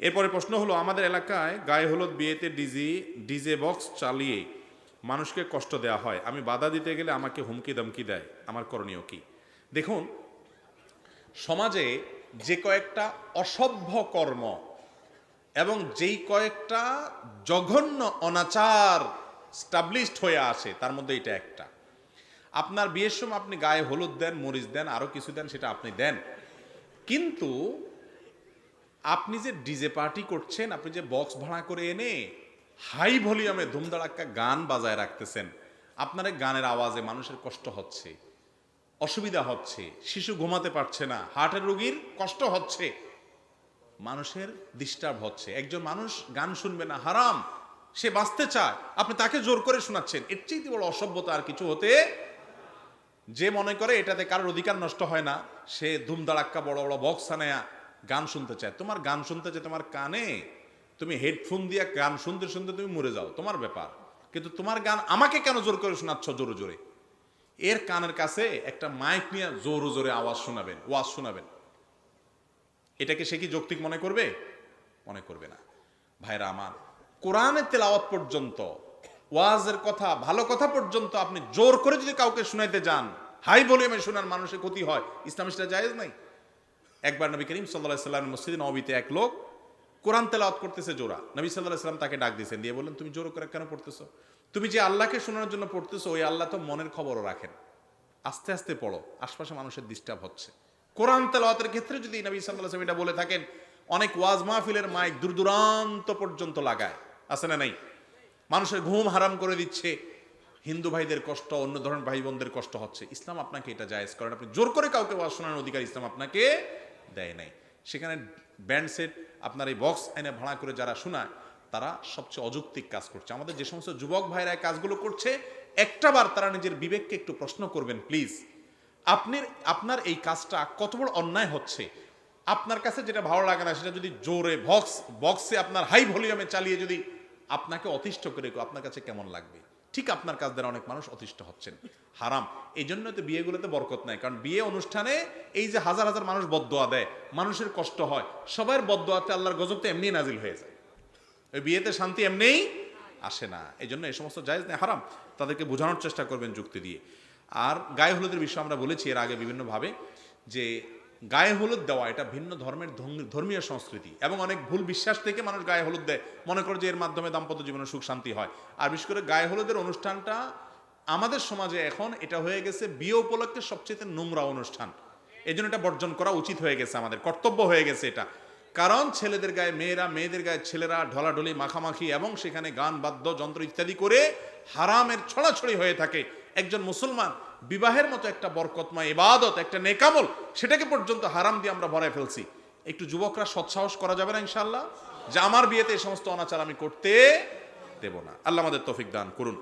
এরপরে প্রশ্ন হলো, আমাদের এলাকায় গায়ে হলুদ বিয়েতে ডিজে বক্স চালিয়ে মানুষকে কষ্ট দেওয়া হয়, আমি বাধা দিতে গেলে আমাকে হুমকি ধমকি দেয়, আমার করণীয় কি? দেখুন, সমাজে যে কয়েকটা অসভ্য কর্ম এবং যেই কয়েকটা জঘন্য অনাচার স্টাবলিশড হয়ে আসে, তার মধ্যে এটা একটা। আপনার বিয়ের সময় আপনি গায়ে হলুদ দেন, মরিচ দেন, আরো কিছু দেন, সেটা আপনি দেন, কিন্তু আপনি যে ডিজে পার্টি করছেন, আপনি যে বক্স ভাড়া করে এনে হাই ভলিউমে ধুমধাড়াক্কা গান বাজায় রাখতেছেন, আপনার এই গানের আওয়াজে মানুষের কষ্ট হচ্ছে, অসুবিধা হচ্ছে, শিশু ঘুমাতে পারছে না, হার্টের রোগীর কষ্ট হচ্ছে, মানুষের ডিস্টার্ব হচ্ছে। একজন মানুষ গান শুনবে না, হারাম, সে বাঁচতে চায়, আপনি তাকে জোর করে শোনাচ্ছেন। এর চেয়ে বড় অসভ্যতা আর কিছু হতে। যে মনে করে এটাতে কারোর অধিকার নষ্ট হয় না, সে ধুমধাড়াক্কা বড় বড় বক্স আনায়া গান শুনতে চায়। তোমার গান শুনতে চায় তোমার কানে, তুমি হেডফোন দিয়ে গান শুনতে শুনতে তুমি মরে যাও, তোমার ব্যাপার। কিন্তু তোমার গান আমাকে কেন জোর করে শোনাচ্ছ জোরে জোরে? এর কানের কাছে একটা মাইক নিয়ে জোরে জোরে আওয়াজ শোনাবেন, ওয়াজ শোনাবেন, এটাকে সে কি যৌক্তিক মনে করবে? মনে করবে না। ভাইরা আমার, কোরআনের তেলাওয়াত পর্যন্ত, ওয়াজের কথা, ভালো কথা পর্যন্ত আপনি জোর করে যদি কাউকে শুনাইতে যান, হাই ভলিউমে শোনার, মানুষের ক্ষতি হয়, ইসলামে সেটা জায়েজ নাই। একবার নবী করিম সাল্লাল্লাহু আলাইহি ওয়াসাল্লাম মসজিদে নববীতে এক লোক কোরআন তেলাওয়াত করতেছে জোরা। নবী সাল্লাল্লাহু আলাইহি ওয়াসাল্লাম তাকে ডাক দিয়েছেন, দিয়ে বললেন, তুমি জোর করে কেন পড়তেছো? তুমি যে আল্লাহকে শোনানোর জন্য পড়তেছো, ওই আল্লাহ তো মনের খবরও রাখেন, আস্তে আস্তে পড়ো, আশপাশে মানুষের ডিস্টার্ব হচ্ছে। কোরআন তেলাওয়াতের ক্ষেত্রে যদি নবী সাল্লাল্লাহু আলাইহি ওয়াসাল্লাম এটা বলে থাকেন, অনেক ওয়াজ মাহফিলের মাইক দূর দূরান্ত পর্যন্ত লাগায়, আছে না নাই? মানুষের ঘুম হারাম করে দিচ্ছে, হিন্দু ভাইদের কষ্ট, অন্য ধরনের ভাই বোনদের কষ্ট হচ্ছে। ইসলাম আপনাকে এটা জায়েজ করেন, আপনি জোর করে কাউকে ওয়াজ শোনানোর অধিকার ইসলাম আপনাকে দেয় নাই। সেখানে ব্যান্ড সেট, আপনার এই বক্স এনে ভাড়া করে যারা শোনায়, তারা সবচেয়ে অযৌক্তিক কাজ করছে। আমাদের যে সমস্ত যুবক ভাইরা এই কাজগুলো করছে, একটাবার তারা নিজের বিবেককে একটু প্রশ্ন করবেন প্লিজ। আপনার এই কাজটা কত বড় অন্যায় হচ্ছে। আপনার কাছে যেটা ভালো লাগে না, সেটা যদি জোরে বক্সে আপনার হাই ভলিউমে চালিয়ে যদি আপনাকে অতিষ্ঠ করে, আপনার কাছে কেমন লাগবে? ঠিক আপনার কাজ দ্বারা অনেক মানুষ অতিষ্ঠ হচ্ছেন, হারাম। এই জন্য তো বিয়েগুলোতে বরকত নাই, কারণ বিয়ে অনুষ্ঠানে এই যে হাজার হাজার মানুষ বদদোয়া দেয়, মানুষের কষ্ট হয়, সবার বদদোয়াতে আল্লাহর গজব তো এমনি নাজিল হয়ে যায়, ওই বিয়েতে শান্তি এমনিই আসে না। এই জন্য এই সমস্ত জায়েজ নেই, হারাম। তাদেরকে বোঝানোর চেষ্টা করবেন যুক্তি দিয়ে। আর গায়ে হলুদের বিষয়ে আমরা বলেছি এর আগে বিভিন্নভাবে, যে গায়ে হলুদ দেওয়া এটা ভিন্ন ধর্মের ধর্মীয় সংস্কৃতি, এবং অনেক ভুল বিশ্বাস থেকে মানুষ গায়ে হলুদ দেয়, মনে করে যে এর মাধ্যমে দাম্পত্য জীবনে সুখ শান্তি হয়। আর বিশেষ করে গায়ে হলুদের অনুষ্ঠানটা আমাদের সমাজে এখন এটা হয়ে গেছে বিয়ে উপলক্ষে সবচেয়ে নোংরা অনুষ্ঠান। এই জন্য এটা বর্জন করা উচিত হয়ে গেছে, আমাদের কর্তব্য হয়ে গেছে এটা। কারণ ছেলেদের গায়ে মেয়েরা, মেয়েদের গায়ে ছেলেরা ঢলাঢলি মাখামাখি, এবং সেখানে গান বাদ্য যন্ত্র ইত্যাদি করে হারামের ছড়াছড়ি হয়ে থাকে। একজন মুসলমান বিবাহের মতো একটা বরকতময় ইবাদত, একটা নেকামল, সেটাকে পর্যন্ত হারাম দিয়ে আমরা ভরায় ফেলছি। একটু যুবকরা সৎসাহস করা যাবে না ইনশাআল্লাহ, যে আমার বিয়েতে এই সমস্ত অনাচার আমি করতে দেব না। আল্লাহ আমাদের তৌফিক দান করুন।